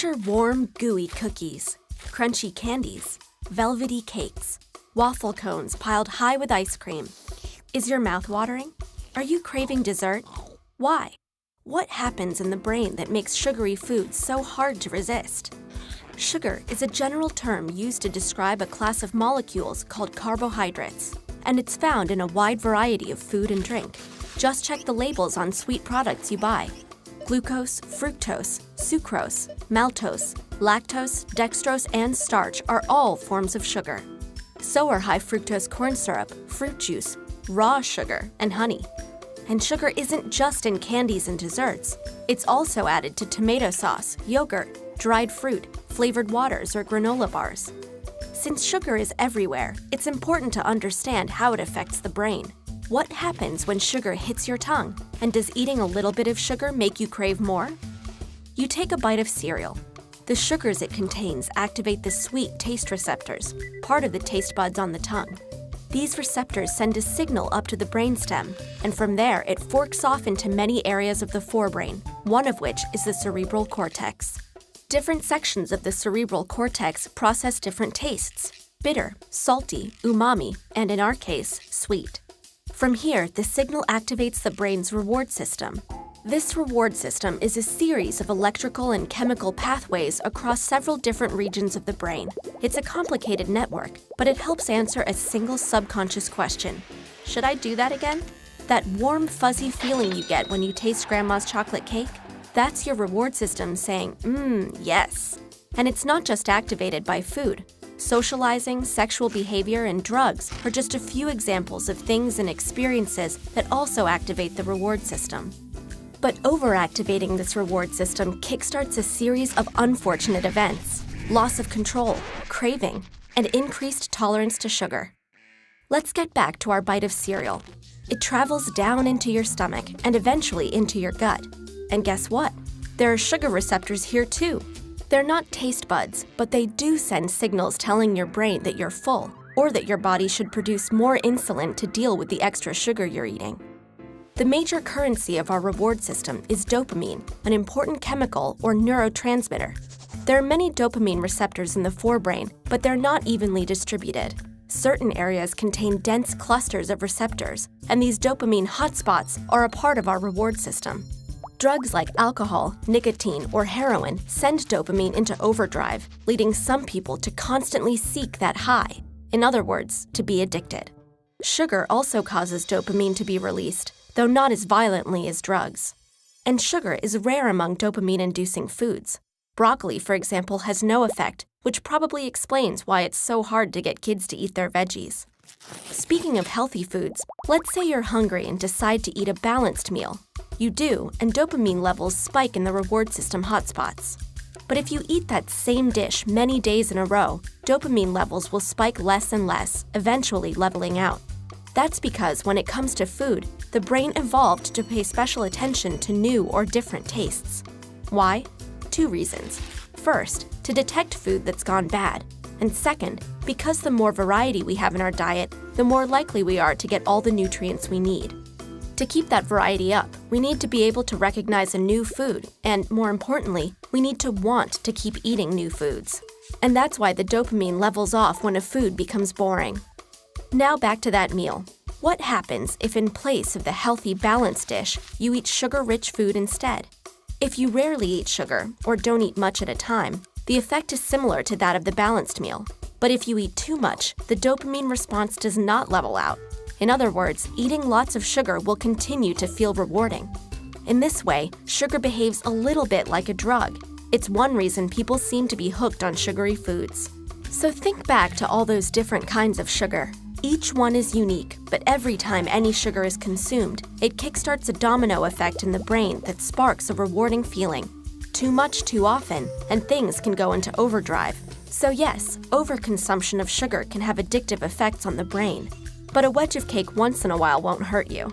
Picture warm, gooey cookies, crunchy candies, velvety cakes, waffle cones piled high with ice cream. Is your mouth watering? Are you craving dessert? Why? What happens in the brain that makes sugary foods so hard to resist? Sugar is a general term used to describe a class of molecules called carbohydrates, and it's found in a wide variety of food and drink. Just check the labels on sweet products you buy. Glucose, fructose, sucrose, maltose, lactose, dextrose, and starch are all forms of sugar. So are high fructose corn syrup, fruit juice, raw sugar, and honey. And sugar isn't just in candies and desserts. It's also added to tomato sauce, yogurt, dried fruit, flavored waters, or granola bars. Since sugar is everywhere, it's important to understand how it affects the brain. What happens when sugar hits your tongue? And does eating a little bit of sugar make you crave more? You take a bite of cereal. The sugars it contains activate the sweet taste receptors, part of the taste buds on the tongue. These receptors send a signal up to the brainstem, and from there it forks off into many areas of the forebrain, one of which is the cerebral cortex. Different sections of the cerebral cortex process different tastes: bitter, salty, umami, and in our case, sweet. From here, the signal activates the brain's reward system. This reward system is a series of electrical and chemical pathways across several different regions of the brain. It's a complicated network, but it helps answer a single subconscious question. Should I do that again? That warm, fuzzy feeling you get when you taste grandma's chocolate cake? That's your reward system saying, yes. And it's not just activated by food. Socializing, sexual behavior, and drugs are just a few examples of things and experiences that also activate the reward system. But overactivating this reward system kickstarts a series of unfortunate events: loss of control, craving, and increased tolerance to sugar. Let's get back to our bite of cereal. It travels down into your stomach and eventually into your gut. And guess what? There are sugar receptors here too. They're not taste buds, but they do send signals telling your brain that you're full, or that your body should produce more insulin to deal with the extra sugar you're eating. The major currency of our reward system is dopamine, an important chemical or neurotransmitter. There are many dopamine receptors in the forebrain, but they're not evenly distributed. Certain areas contain dense clusters of receptors, and these dopamine hotspots are a part of our reward system. Drugs like alcohol, nicotine, or heroin send dopamine into overdrive, leading some people to constantly seek that high. In other words, to be addicted. Sugar also causes dopamine to be released, though not as violently as drugs. And sugar is rare among dopamine-inducing foods. Broccoli, for example, has no effect, which probably explains why it's so hard to get kids to eat their veggies. Speaking of healthy foods, let's say you're hungry and decide to eat a balanced meal. You do, and dopamine levels spike in the reward system hotspots. But if you eat that same dish many days in a row, dopamine levels will spike less and less, eventually leveling out. That's because when it comes to food, the brain evolved to pay special attention to new or different tastes. Why? 2 reasons. First, to detect food that's gone bad. And second, because the more variety we have in our diet, the more likely we are to get all the nutrients we need. To keep that variety up, we need to be able to recognize a new food, and more importantly, we need to want to keep eating new foods. And that's why the dopamine levels off when a food becomes boring. Now back to that meal. What happens if in place of the healthy, balanced dish, you eat sugar-rich food instead? If you rarely eat sugar, or don't eat much at a time, the effect is similar to that of the balanced meal. But if you eat too much, the dopamine response does not level out. In other words, eating lots of sugar will continue to feel rewarding. In this way, sugar behaves a little bit like a drug. It's one reason people seem to be hooked on sugary foods. So think back to all those different kinds of sugar. Each one is unique, but every time any sugar is consumed, it kickstarts a domino effect in the brain that sparks a rewarding feeling. Too much too often, and things can go into overdrive. So yes, overconsumption of sugar can have addictive effects on the brain. But a wedge of cake once in a while won't hurt you.